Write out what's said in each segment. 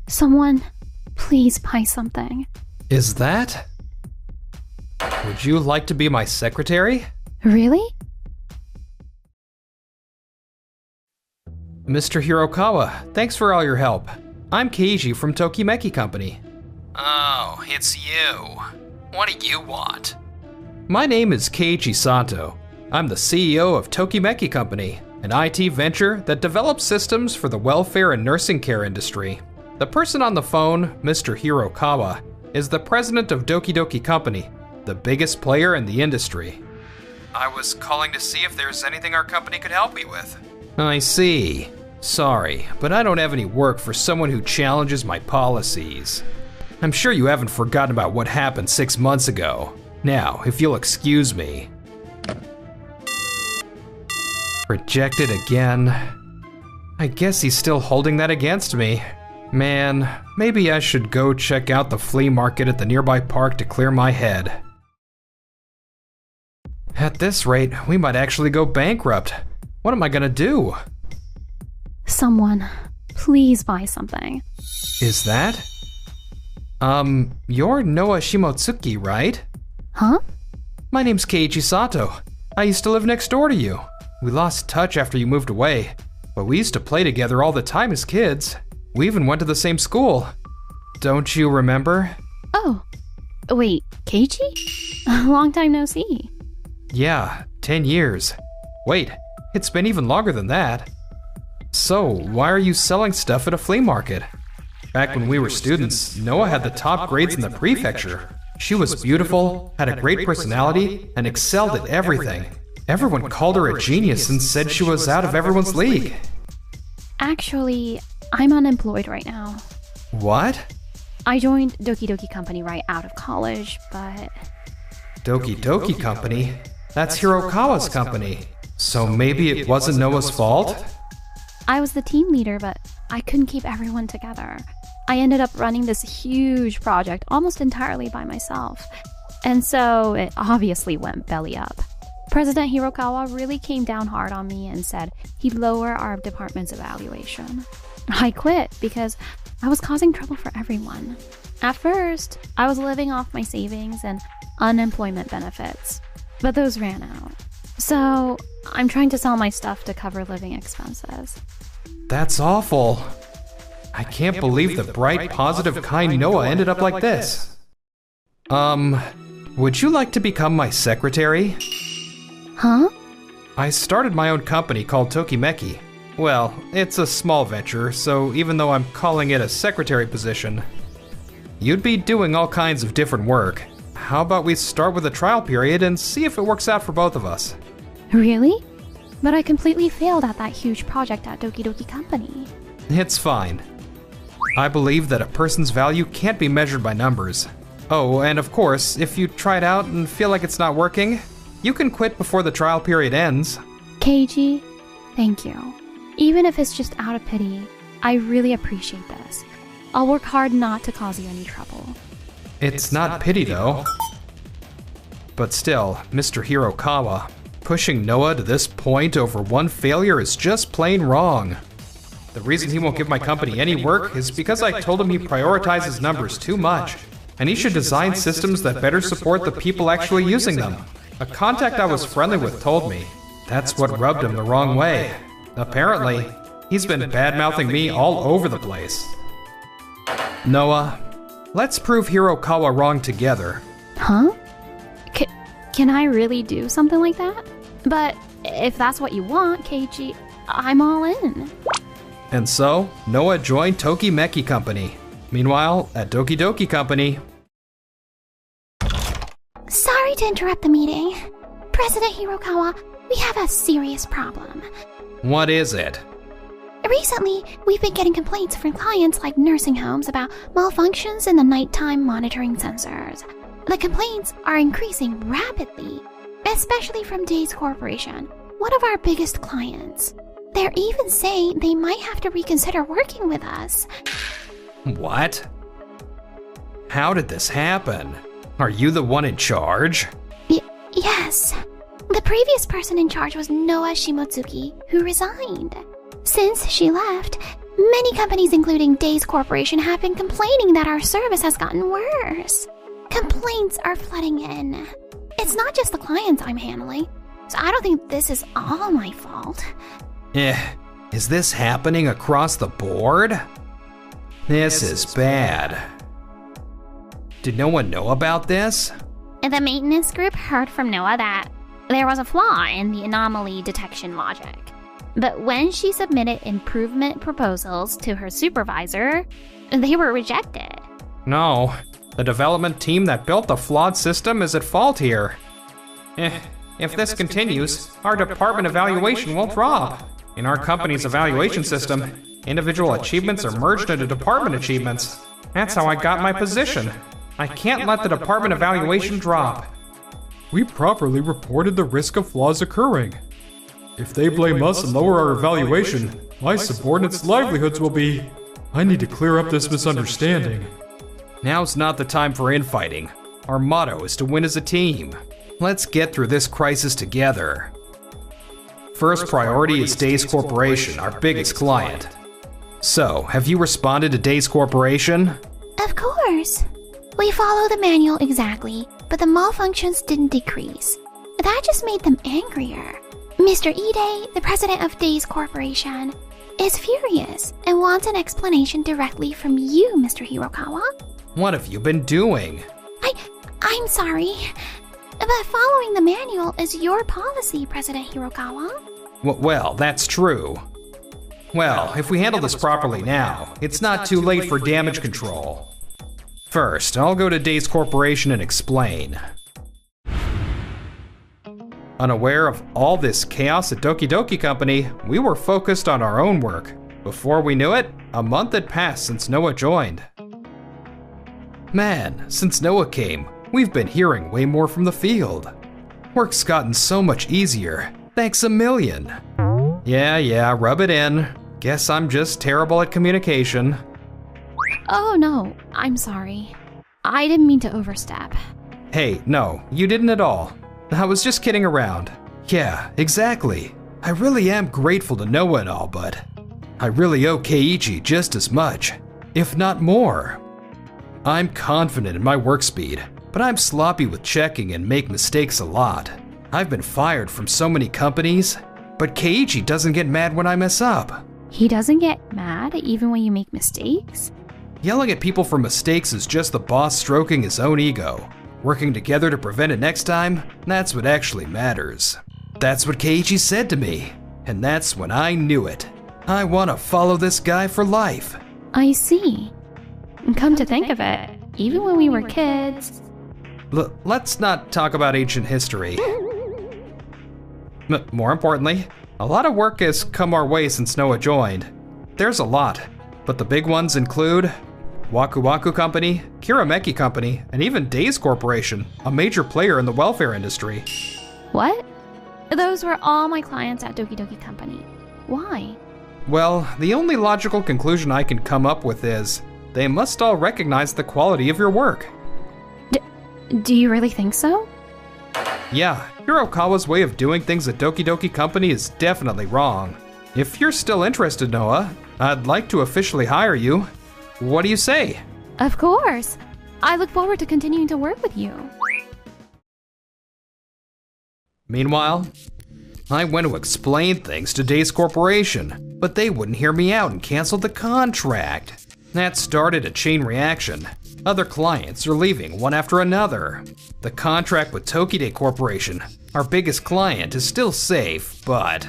Someone, please buy something. Is that? Would you like to be my secretary? Really? Mr. Hirokawa, thanks for all your help. I'm Keiji from Tokimeki Company. Oh, it's you. What do you want? My name is Keiji Sato. I'm the CEO of Tokimeki Company, an IT venture that develops systems for the welfare and nursing care industry. The person on the phone, Mr. Hirokawa, is the president of Doki Doki Company, the biggest player in the industry. I was calling to see if there's anything our company could help me with. I see. Sorry, but I don't have any work for someone who challenges my policies. I'm sure you haven't forgotten about what happened 6 months ago. Now, if you'll excuse me. Rejected again. I guess he's still holding that against me. Man, maybe I should go check out the flea market at the nearby park to clear my head. At this rate, we might actually go bankrupt. What am I gonna do? Someone, please buy something. Is that? You're Noah Shimotsuki, right? Huh? My name's Keiji Sato. I used to live next door to you. We lost touch after you moved away, but we used to play together all the time as kids. We even went to the same school. Don't you remember? Oh, wait, Keiji? Long time no see. Yeah, 10 years. Wait, it's been even longer than that. So, why are you selling stuff at a flea market? Back when we were students, Noah had the top grades in the prefecture. She was beautiful, had a great personality, and excelled at everything. Everyone called her a genius and said she was out of everyone's league. Actually, I'm unemployed right now. What? I joined Doki Doki Company right out of college, but... Doki Doki Company? That's Hirokawa's company. So maybe it wasn't Noah's fault? I was the team leader, but I couldn't keep everyone together. I ended up running this huge project almost entirely by myself. And so it obviously went belly up. President Hirokawa really came down hard on me and said he'd lower our department's evaluation. I quit because I was causing trouble for everyone. At first, I was living off my savings and unemployment benefits, but those ran out. So I'm trying to sell my stuff to cover living expenses. That's awful. I can't believe the bright, positive, kind Noah ended up like this. Would you like to become my secretary? Huh? I started my own company called Tokimeki. Well, it's a small venture, so even though I'm calling it a secretary position, you'd be doing all kinds of different work. How about we start with a trial period and see if it works out for both of us? Really? But I completely failed at that huge project at Doki Doki Company. It's fine. I believe that a person's value can't be measured by numbers. Oh, and of course, if you try it out and feel like it's not working, you can quit before the trial period ends. Keiji, thank you. Even if it's just out of pity, I really appreciate this. I'll work hard not to cause you any trouble. It's not pity though. But still, Mr. Hirokawa, pushing Noah to this point over one failure is just plain wrong. The reason he won't give my company any work is because I told him he prioritizes numbers too much, and he should design systems that better support the people actually using them. A contact I was friendly with told me. That's what rubbed him the wrong way. Apparently, he's been bad-mouthing me all over the place. Noah, let's prove Hirokawa wrong together. Huh? Can I really do something like that? But if that's what you want, Keiji, I'm all in. And so, Noah joined Tokimeki Company. Meanwhile, at Doki Doki Company... Sorry to interrupt the meeting. President Hirokawa, we have a serious problem. What is it? Recently, we've been getting complaints from clients like nursing homes about malfunctions in the nighttime monitoring sensors. The complaints are increasing rapidly, especially from Days Corporation, one of our biggest clients. They're even saying they might have to reconsider working with us. What? How did this happen? Are you the one in charge? Yes. The previous person in charge was Noah Shimotsuki, who resigned. Since she left, Many companies, including Days Corporation, have been complaining that our service has gotten worse. Complaints are flooding in. It's not just the clients I'm handling, so I don't think this is all my fault. Is this happening across the board? This is bad. Did no one know about this? The maintenance group heard from Noah that there was a flaw in the anomaly detection logic. But when she submitted improvement proposals to her supervisor, they were rejected. No, the development team that built the flawed system is at fault here. If this continues, our department evaluation will drop. In our company's evaluation system, individual achievements are merged into department achievements. That's how I got my position. I can't let the department evaluation drop. We properly reported the risk of flaws occurring. If they blame us and lower our evaluation, my subordinates' livelihoods will be... I need to clear up this misunderstanding. Now's not the time for infighting. Our motto is to win as a team. Let's get through this crisis together. First priority is Days Corporation, our biggest client. So, have you responded to Days Corporation? Of course. We follow the manual exactly, but the malfunctions didn't decrease. That just made them angrier. Mr. Ide, the president of Days Corporation, is furious and wants an explanation directly from you, Mr. Hirokawa. What have you been doing? I'm sorry, but following the manual is your policy, President Hirokawa. Well, that's true. Well, if we handle this properly now, it's not too late for damage control. First, I'll go to Days Corporation and explain. Unaware of all this chaos at Doki Doki Company, we were focused on our own work. Before we knew it, a month had passed since Noah joined. Man, since Noah came, we've been hearing way more from the field. Work's gotten so much easier. Thanks a million. Yeah, rub it in. Guess I'm just terrible at communication. Oh no, I'm sorry. I didn't mean to overstep. Hey, no, you didn't at all. I was just kidding around. Yeah, exactly. I really am grateful to Noah and all, but I really owe Keiichi just as much, if not more. I'm confident in my work speed, but I'm sloppy with checking and make mistakes a lot. I've been fired from so many companies, but Keiichi doesn't get mad when I mess up. He doesn't get mad even when you make mistakes? Yelling at people for mistakes is just the boss stroking his own ego. Working together to prevent it next time, that's what actually matters. That's what Keiichi said to me, and that's when I knew it. I want to follow this guy for life. I see. And come to think of it, even when we were kids... Let's not talk about ancient history. More importantly, a lot of work has come our way since Noah joined. There's a lot, but the big ones include Waku Waku Company, Kirameki Company, and even Days Corporation, a major player in the welfare industry. What? Those were all my clients at Doki Doki Company. Why? Well, the only logical conclusion I can come up with is they must all recognize the quality of your work. Do you really think so? Yeah, Hirokawa's way of doing things at Doki Doki Company is definitely wrong. If you're still interested, Noah, I'd like to officially hire you. What do you say? Of course. I look forward to continuing to work with you. Meanwhile, I went to explain things to Days Corporation, but they wouldn't hear me out and canceled the contract. That started a chain reaction. Other clients are leaving one after another. The contract with Tokide Corporation, our biggest client, is still safe, but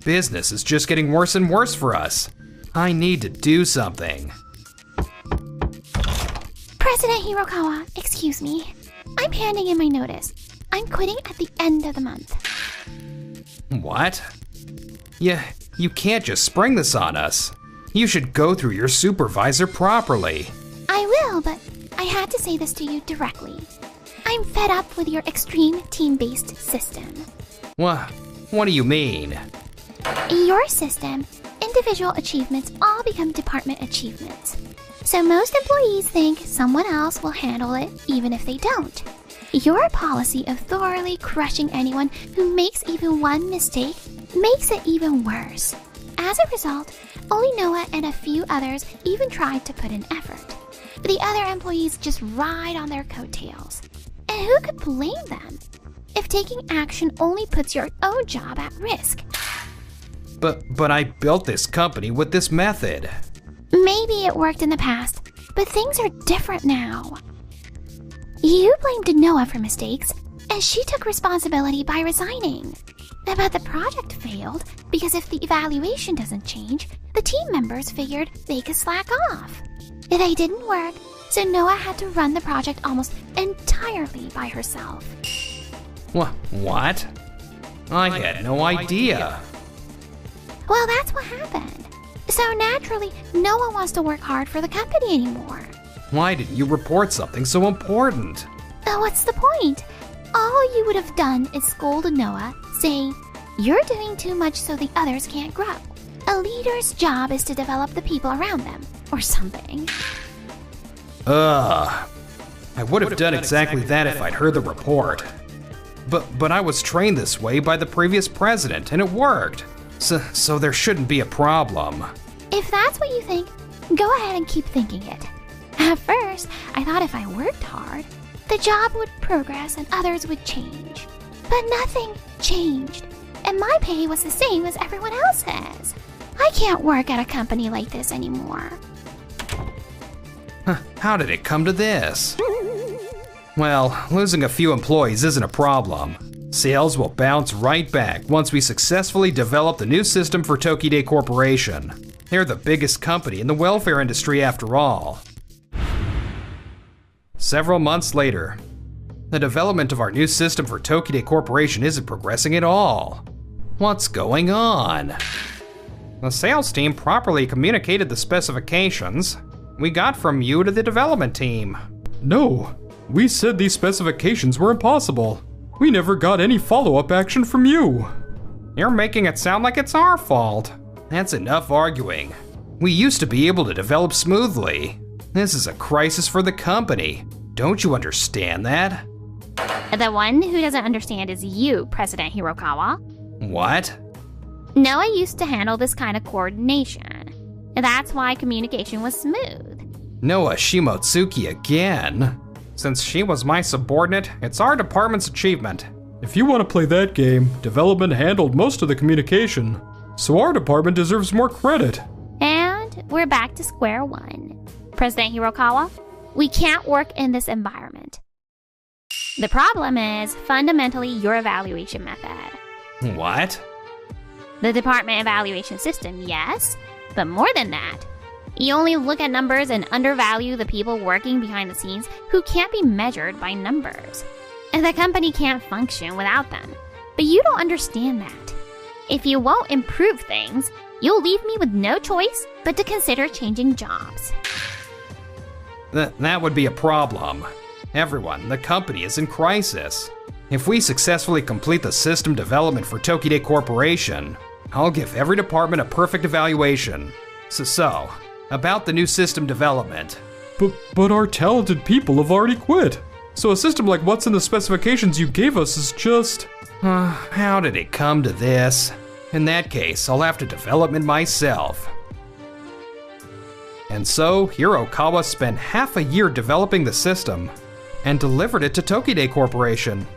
business is just getting worse and worse for us. I need to do something. President Hirokawa, excuse me. I'm handing in my notice. I'm quitting at the end of the month. What? Yeah, you can't just spring this on us. You should go through your supervisor properly. I will, but I had to say this to you directly. I'm fed up with your extreme team-based system. What do you mean? In your system, individual achievements all become department achievements. So most employees think someone else will handle it even if they don't. Your policy of thoroughly crushing anyone who makes even one mistake makes it even worse. As a result, only Noah and a few others even tried to put in effort. The other employees just ride on their coattails. And who could blame them? If taking action only puts your own job at risk. But I built this company with this method. Maybe it worked in the past, but things are different now. You blamed Noah for mistakes, and she took responsibility by resigning. But the project failed because if the evaluation doesn't change, the team members figured they could slack off. They didn't work, so Noah had to run the project almost entirely by herself. What? I had no idea. Well, that's what happened. So naturally, no one wants to work hard for the company anymore. Why didn't you report something so important? What's the point? All you would have done is scold Noah, saying, "You're doing too much so the others can't grow. A leader's job is to develop the people around them," or something. I would have done exactly that if I'd heard the report. But I was trained this way by the previous president, and it worked. So there shouldn't be a problem. If that's what you think, go ahead and keep thinking it. At first, I thought if I worked hard, the job would progress and others would change. But nothing changed, and my pay was the same as everyone else's. I can't work at a company like this anymore. How did it come to this? Well, losing a few employees isn't a problem. Sales will bounce right back once we successfully develop the new system for Tokide Corporation. They're the biggest company in the welfare industry after all. Several months later, the development of our new system for Tokide Corporation isn't progressing at all. What's going on? The sales team properly communicated the specifications we got from you to the development team. No, we said these specifications were impossible. We never got any follow-up action from you. You're making it sound like it's our fault. That's enough arguing. We used to be able to develop smoothly. This is a crisis for the company. Don't you understand that? The one who doesn't understand is you, President Hirokawa. What? Noah used to handle this kind of coordination. That's why communication was smooth. Noah Shimotsuki again. Since she was my subordinate, it's our department's achievement. If you want to play that game, development handled most of the communication, so our department deserves more credit. And we're back to square one. President Hirokawa, we can't work in this environment. The problem is fundamentally your evaluation method. What? The department evaluation system, yes, but more than that. You only look at numbers and undervalue the people working behind the scenes who can't be measured by numbers. And the company can't function without them. But you don't understand that. If you won't improve things, you'll leave me with no choice but to consider changing jobs. That would be a problem. Everyone, the company is in crisis. If we successfully complete the system development for Tokide Corporation, I'll give every department a perfect evaluation. So, about the new system development. But our talented people have already quit. So a system like what's in the specifications you gave us is just... How did it come to this? In that case, I'll have to develop it myself. And so, Hirokawa spent half a year developing the system and delivered it to Tokide Corporation.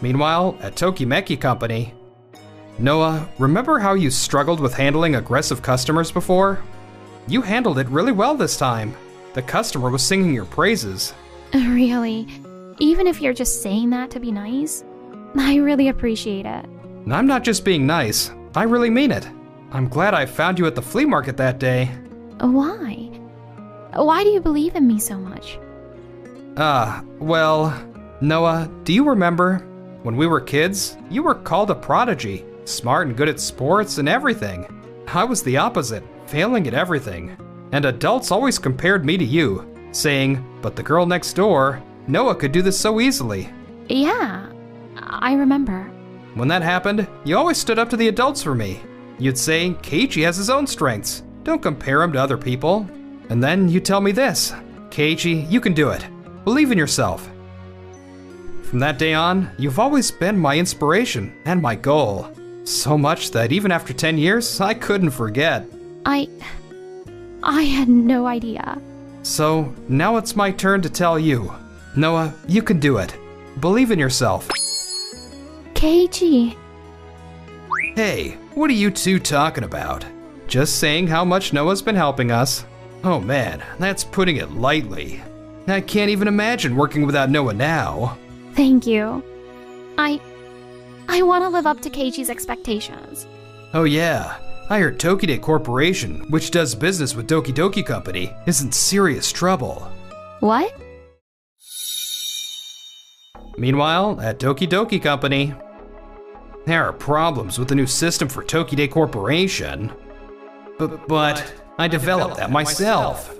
Meanwhile, at Tokimeki Company, Noah, remember how you struggled with handling aggressive customers before? You handled it really well this time. The customer was singing your praises. Really? Even if you're just saying that to be nice? I really appreciate it. And I'm not just being nice, I really mean it. I'm glad I found you at the flea market that day. Why? Why do you believe in me so much? Well, Noah, do you remember? When we were kids, you were called a prodigy. Smart and good at sports and everything. I was the opposite, failing at everything. And adults always compared me to you, saying, but the girl next door, Noah could do this so easily. Yeah, I remember. When that happened, you always stood up to the adults for me. You'd say, Keiichi has his own strengths. Don't compare him to other people. And then you tell me this, Keiichi, you can do it. Believe in yourself. From that day on, you've always been my inspiration and my goal. So much that even after 10 years, I couldn't forget. I had no idea. So now it's my turn to tell you. Noah, you can do it. Believe in yourself. Keiji. Hey, what are you two talking about? Just saying how much Noah's been helping us. Oh man, that's putting it lightly. I can't even imagine working without Noah now. Thank you. I want to live up to Keiji's expectations. Oh yeah, I heard Tokide Corporation, which does business with Doki Doki Company, is in serious trouble. What? Meanwhile, at Doki Doki Company, there are problems with the new system for Tokide Corporation. But I developed that myself.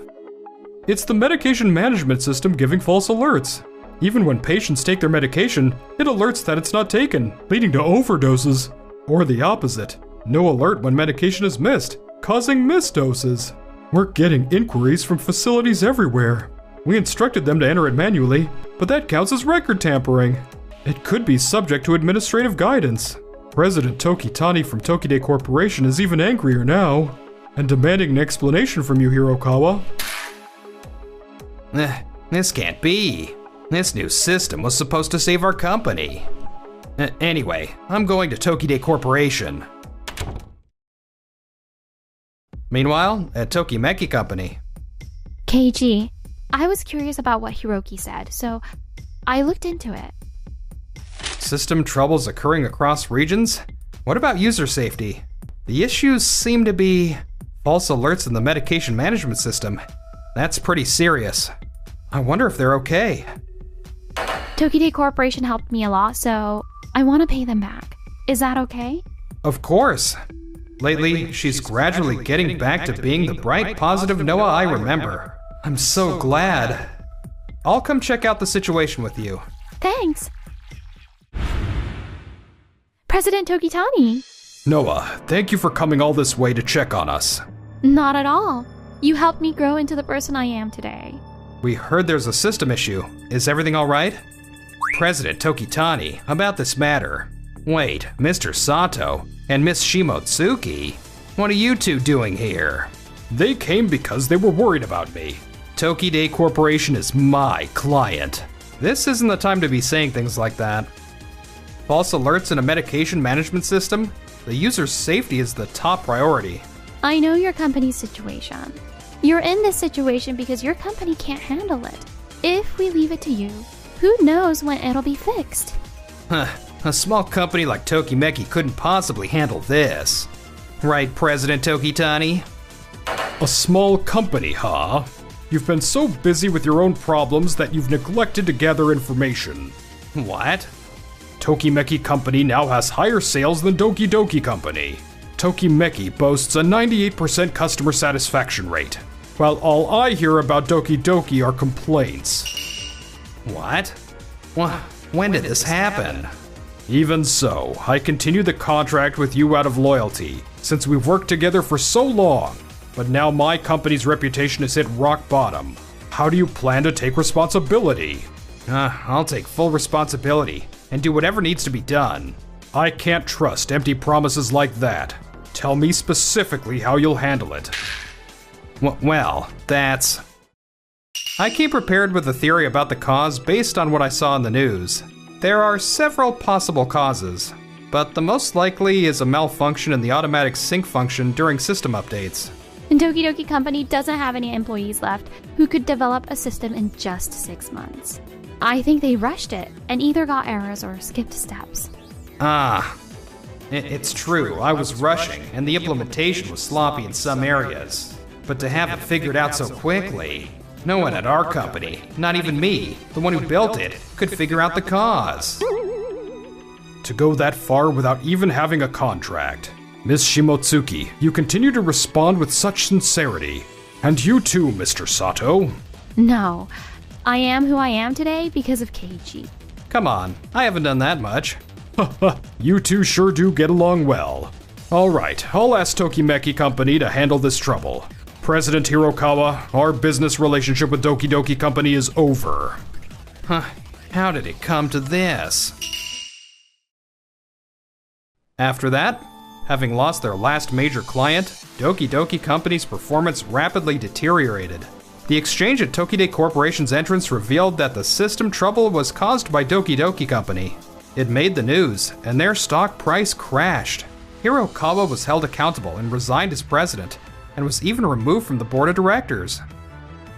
It's the medication management system giving false alerts. Even when patients take their medication, it alerts that it's not taken, leading to overdoses. Or the opposite, no alert when medication is missed, causing missed doses. We're getting inquiries from facilities everywhere. We instructed them to enter it manually, but that counts as record tampering. It could be subject to administrative guidance. President Tokitani from Tokide Corporation is even angrier now, and demanding an explanation from you, Hirokawa. This can't be. This new system was supposed to save our company. Anyway, I'm going to Tokide Corporation. Meanwhile, at Tokimeki Company. Keiji, I was curious about what Hiroki said, so I looked into it. System troubles occurring across regions? What about user safety? The issues seem to be false alerts in the medication management system. That's pretty serious. I wonder if they're okay. Tokide Corporation helped me a lot, so I want to pay them back. Is that okay? Of course. Lately, she's gradually getting back to being the bright, positive Noah I remember. I'm so glad. I'll come check out the situation with you. Thanks. President Tokitani. Noah, thank you for coming all this way to check on us. Not at all. You helped me grow into the person I am today. We heard there's a system issue. Is everything all right? President Tokitani, about this matter. Wait, Mr. Sato and Miss Shimotsuki? What are you two doing here? They came because they were worried about me. Tokide Corporation is my client. This isn't the time to be saying things like that. False alerts in a medication management system? The user's safety is the top priority. I know your company's situation. You're in this situation because your company can't handle it. If we leave it to you, who knows when it'll be fixed? A small company like Tokimeki couldn't possibly handle this. Right, President Tokitani? A small company, huh? You've been so busy with your own problems that you've neglected to gather information. What? Tokimeki Company now has higher sales than Doki Doki Company. Tokimeki boasts a 98% customer satisfaction rate, while all I hear about Doki Doki are complaints. What? When did this happen? Even so, I continue the contract with you out of loyalty, since we've worked together for so long. But now my company's reputation has hit rock bottom. How do you plan to take responsibility? I'll take full responsibility and do whatever needs to be done. I can't trust empty promises like that. Tell me specifically how you'll handle it. Well, that's... I came prepared with a theory about the cause based on what I saw in the news. There are several possible causes, but the most likely is a malfunction in the automatic sync function during system updates. And Doki Doki Company doesn't have any employees left who could develop a system in just 6 months. I think they rushed it and either got errors or skipped steps. It's true, I was rushing and the implementation was sloppy in some areas. But to have it figured out so quickly, no one at our company, not even me, the one who built it, could figure out the cause. To go that far without even having a contract. Miss Shimotsuki, you continue to respond with such sincerity. And you too, Mr. Sato. No, I am who I am today because of Keiji. Come on, I haven't done that much. You two sure do get along well. Alright, I'll ask Tokimeki Company to handle this trouble. President Hirokawa, our business relationship with Doki Doki Company is over. How did it come to this? After that, having lost their last major client, Doki Doki Company's performance rapidly deteriorated. The exchange at Tokide Corporation's entrance revealed that the system trouble was caused by Doki Doki Company. It made the news, and their stock price crashed. Hirokawa was held accountable and resigned as president, and was even removed from the board of directors.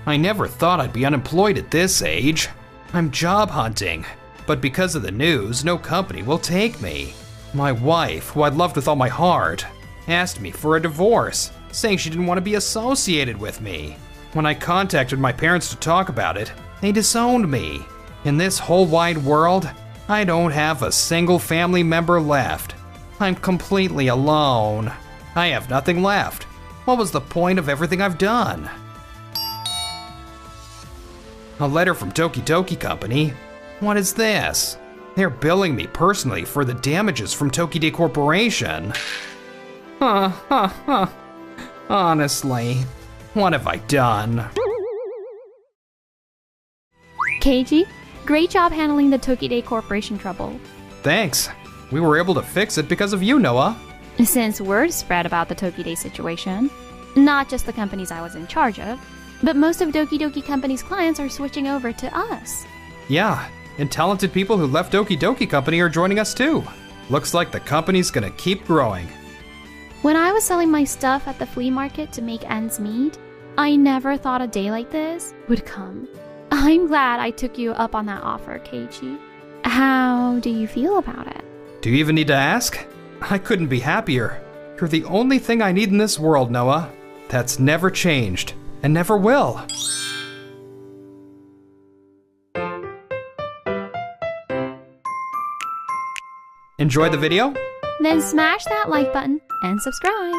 I never thought I'd be unemployed at this age. I'm job hunting, but because of the news, no company will take me. My wife, who I'd loved with all my heart, asked me for a divorce, saying she didn't want to be associated with me. When I contacted my parents to talk about it, they disowned me. In this whole wide world, I don't have a single family member left. I'm completely alone. I have nothing left. What was the point of everything I've done? A letter from Doki Doki Company? What is this? They're billing me personally for the damages from Tokide Corporation. Honestly, what have I done? Keiji, great job handling the Tokide Corporation trouble. Thanks. We were able to fix it because of you, Noah. Since word spread about the Tokide situation, not just the companies I was in charge of, but most of Doki Doki Company's clients are switching over to us. Yeah, and talented people who left Doki Doki Company are joining us too. Looks like the company's gonna keep growing. When I was selling my stuff at the flea market to make ends meet, I never thought a day like this would come. I'm glad I took you up on that offer, Keiji. How do you feel about it? Do you even need to ask? I couldn't be happier. You're the only thing I need in this world, Noah. That's never changed, and never will. Enjoyed the video? Then smash that like button and subscribe.